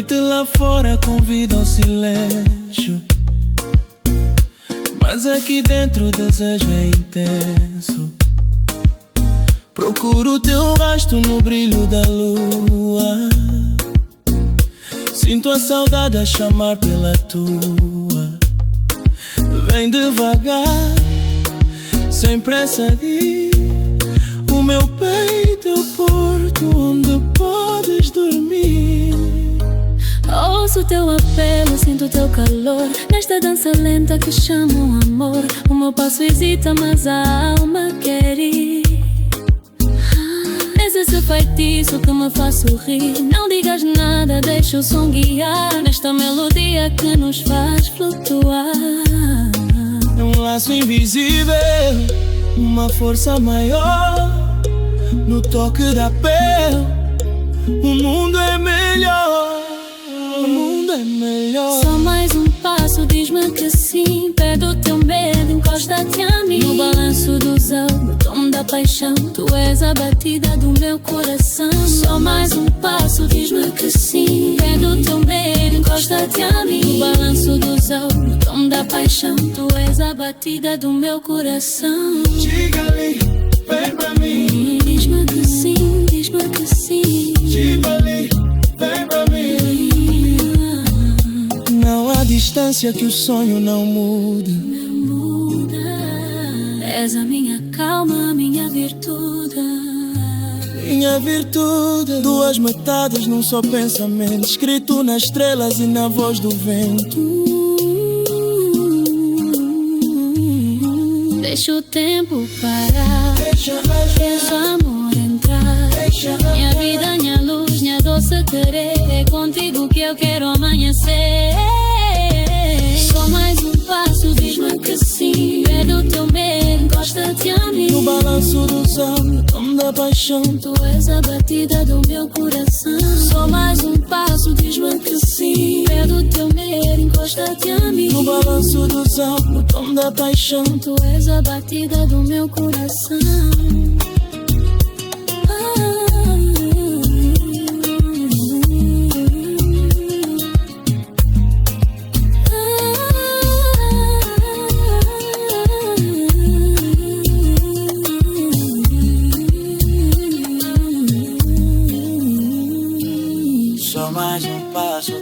noite lá fora convida ao silêncio, mas aqui dentro o desejo é intenso. Procuro o teu rosto no brilho da lua, sinto a saudade a chamar pela tua. Vem devagar, sem pressa ir. O meu peito é o porto onde podes dormir. Ouço teu apelo, sinto teu calor nesta dança lenta que chamo amor. O meu passo hesita, mas a alma quer ir. És esse feitiço que me faz sorrir. Não digas nada, deixa o som guiar nesta melodia que nos faz flutuar. É um laço invisível, uma força maior. No toque da pele, o mundo é melhor. O mundo é melhor. Só mais um passo, diz-me que sim. Perde o teu medo, encosta-te a mim. No balanço dos anos, no tom da paixão, tu és a batida do meu coração. Só mais um passo, diz-me que sim. Perde o teu medo, encosta-te a mim. No balanço dos anos, no tom da paixão, tu és a batida do meu coração. Diga-lhe, vem pra mim. Diz-me que sim, diz-me que sim. Diga-lhe, vem pra mim. Não há distância que o sonho não mude. Não muda. És a minha calma, a minha virtude. Minha virtude, duas metades num só pensamento, escrito nas estrelas e na voz do vento. Deixa o tempo parar, Deixa deixa o amor entrar. Minha vida, minha luz, minha doce querer. É contigo que eu quero amanhecer. Só mais um passo, diz-me que sim. Perde o teu medo, encosta-te a mim. no balanço dos anos, no tom da paixão. Tu és a batida do meu coração. Só mais um passo, diz-me que sim. Perde o teu medo, encosta-te a mim. No balanço dos anos, no tom da paixão. Tu és a batida do meu coração. Só mais um passo.